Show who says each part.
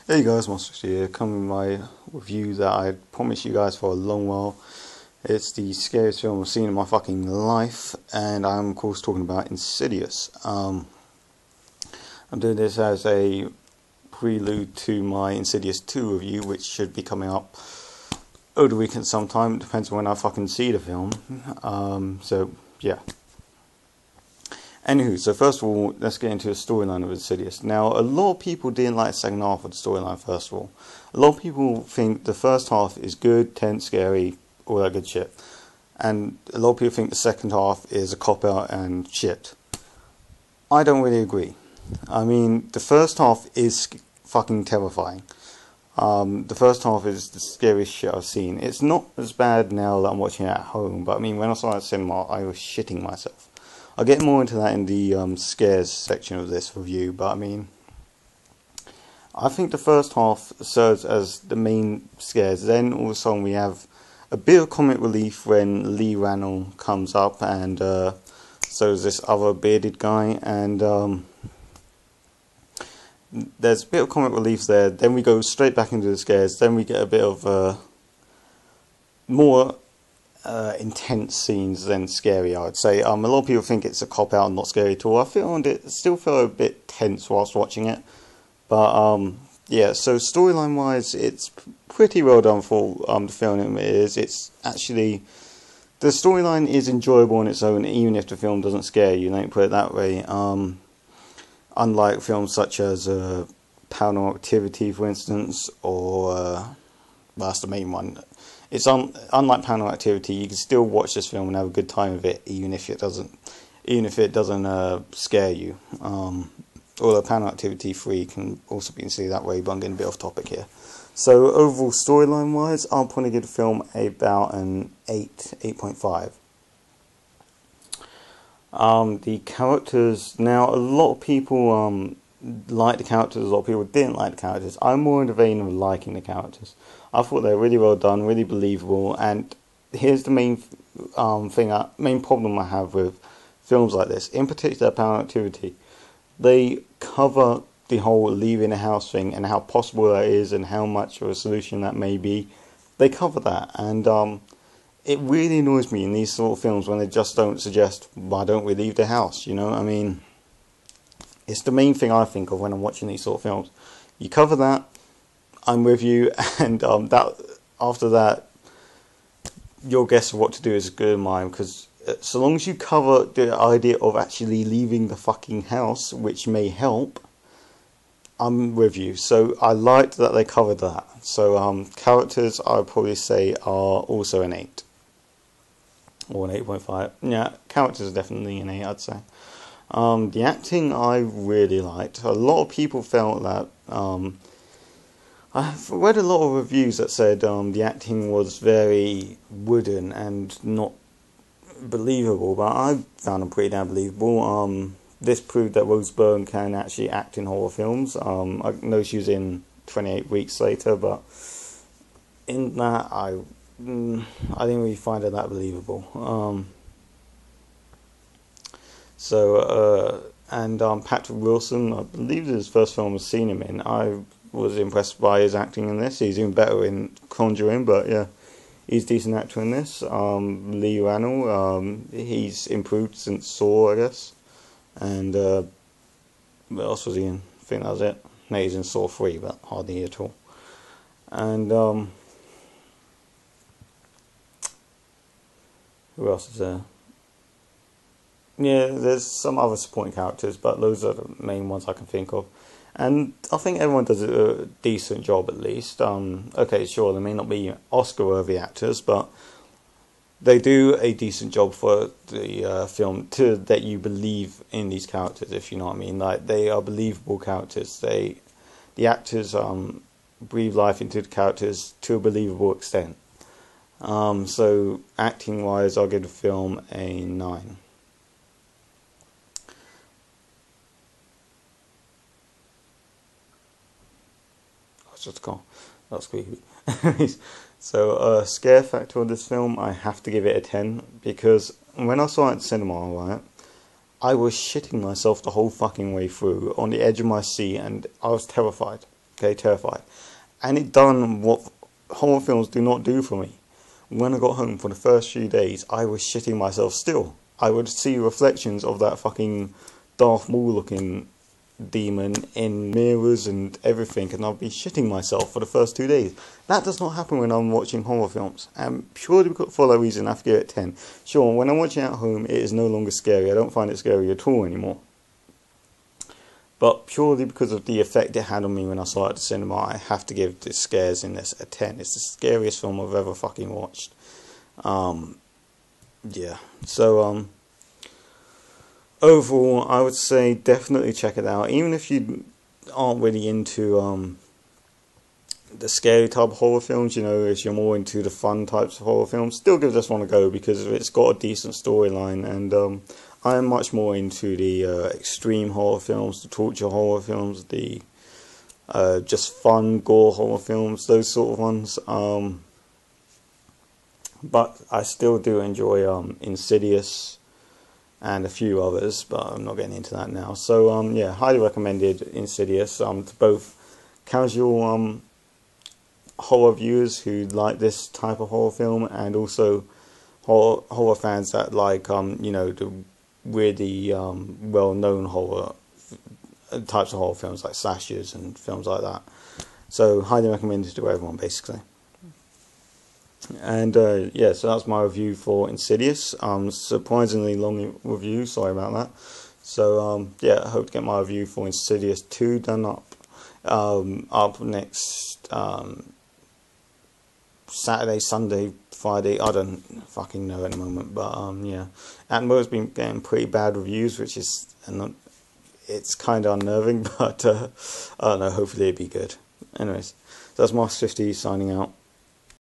Speaker 1: Hey guys, Monster here, coming with my review that I promised you guys for a long while. It's the scariest film I've seen in my fucking life, and I'm of course talking about Insidious. I'm doing this as a prelude to my Insidious 2 review, which should be coming up over the weekend sometime. It depends on when I fucking see the film. So yeah. Anywho, so first of all, let's get into the storyline of Insidious. Now, a lot of people didn't like the second half of the storyline, first of all. A lot of people think the first half is good, tense, scary, all that good shit. And a lot of people think the second half is a cop-out and shit. I don't really agree. I mean, the first half is fucking terrifying. The first half is the scariest shit I've seen. It's not as bad now that I'm watching it at home, but I mean, when I saw it at cinema, I was shitting myself. I'll get more into that in the scares section of this review, but I mean, I think the first half serves as the main scares. Then all of a sudden we have a bit of comic relief when Lee Ranell comes up, and so is this other bearded guy, and there's a bit of comic relief there. Then we go straight back into the scares. Then we get a bit of more intense scenes than scary, I would say. A lot of people think it's a cop-out and not scary at all. I still feel a bit tense whilst watching it. But, yeah, so storyline-wise, it's pretty well done for the film it is. It's actually... The storyline is enjoyable on its own, even if the film doesn't scare you, let me put it that way. Unlike films such as Paranormal Activity, for instance, or... well, that's the main one. It's unlike Paranormal Activity, you can still watch this film and have a good time with it, even if it doesn't scare you. Although Paranormal Activity 3 can also be considered that way, but I'm getting a bit off topic here. So overall storyline wise, I'll probably give the film about an 8.5. The characters, now a lot of people like the characters, a lot of people didn't like the characters. I'm more in the vein of liking the characters. I thought they were really well done, really believable, and here's the main main problem I have with films like this, in particular Paranormal Activity. They cover the whole leaving a house thing and how possible that is and how much of a solution that may be. They cover that, and it really annoys me in these sort of films when they just don't suggest, why don't we leave the house, you know? I mean, it's the main thing I think of when I'm watching these sort of films. You cover that, I'm with you, and after that, your guess of what to do is as good as mine, because so long as you cover the idea of actually leaving the fucking house, which may help, I'm with you. So I liked that they covered that. So characters, I would probably say, are also an 8. Or an 8.5. Yeah, characters are definitely an 8, I'd say. The acting I really liked. A lot of people felt that... I've read a lot of reviews that said the acting was very wooden and not believable, but I found them pretty damn believable. This proved that Rose Byrne can actually act in horror films. I know she was in 28 Weeks Later, but in that I didn't really find her that believable. And Patrick Wilson, I believe this is his first film I've seen him in. I was impressed by his acting in this. He's even better in Conjuring, but yeah, he's a decent actor in this. Lee Ranell, he's improved since Saw, I guess. And what else was he in? I think that was it. No, he's in Saw 3, but hardly at all. And who else is there? Yeah, there's some other supporting characters, but those are the main ones I can think of. And I think everyone does a decent job, at least. Okay, sure, they may not be Oscar-worthy actors, but they do a decent job for the film to that you believe in these characters, if you know what I mean. Like, they are believable characters. The actors breathe life into the characters to a believable extent. So acting-wise, I'll give the film a 9. Just call. That's creepy. So, scare factor of this film, I have to give it a 10, because when I saw it in cinema, right, I was shitting myself the whole fucking way through, on the edge of my seat, and I was terrified. Okay, terrified. And it done what horror films do not do for me. When I got home for the first few days, I was shitting myself still. I would see reflections of that fucking Darth Maul looking demon in mirrors and everything, and I'd be shitting myself for the first 2 days. That does not happen when I'm watching horror films, and purely for that reason I have to give it 10. Sure, when I'm watching at home it is no longer scary. I don't find it scary at all anymore. But purely because of the effect it had on me when I saw it at the cinema, I have to give the scares in this a 10. It's the scariest film I've ever fucking watched. Yeah, so overall, I would say definitely check it out. Even if you aren't really into the scary type of horror films, you know, if you're more into the fun types of horror films, still give this one a go because it's got a decent storyline. And I am much more into the extreme horror films, the torture horror films, the just fun gore horror films, those sort of ones. But I still do enjoy Insidious and a few others, but I'm not getting into that now. So yeah, highly recommended Insidious to both casual horror viewers who like this type of horror film, and also horror fans that like you know, the really well-known horror types of horror films like slashers and films like that. So highly recommended to everyone, basically. And yeah, so that's my review for Insidious. Surprisingly long review, sorry about that. So yeah, I hope to get my review for Insidious 2 done up next Saturday, Sunday, Friday. I don't fucking know at the moment, but yeah, Atmo's been getting pretty bad reviews, which is it's kind of unnerving, but I don't know, hopefully it'll be good. Anyways, so that's Master 50 signing out.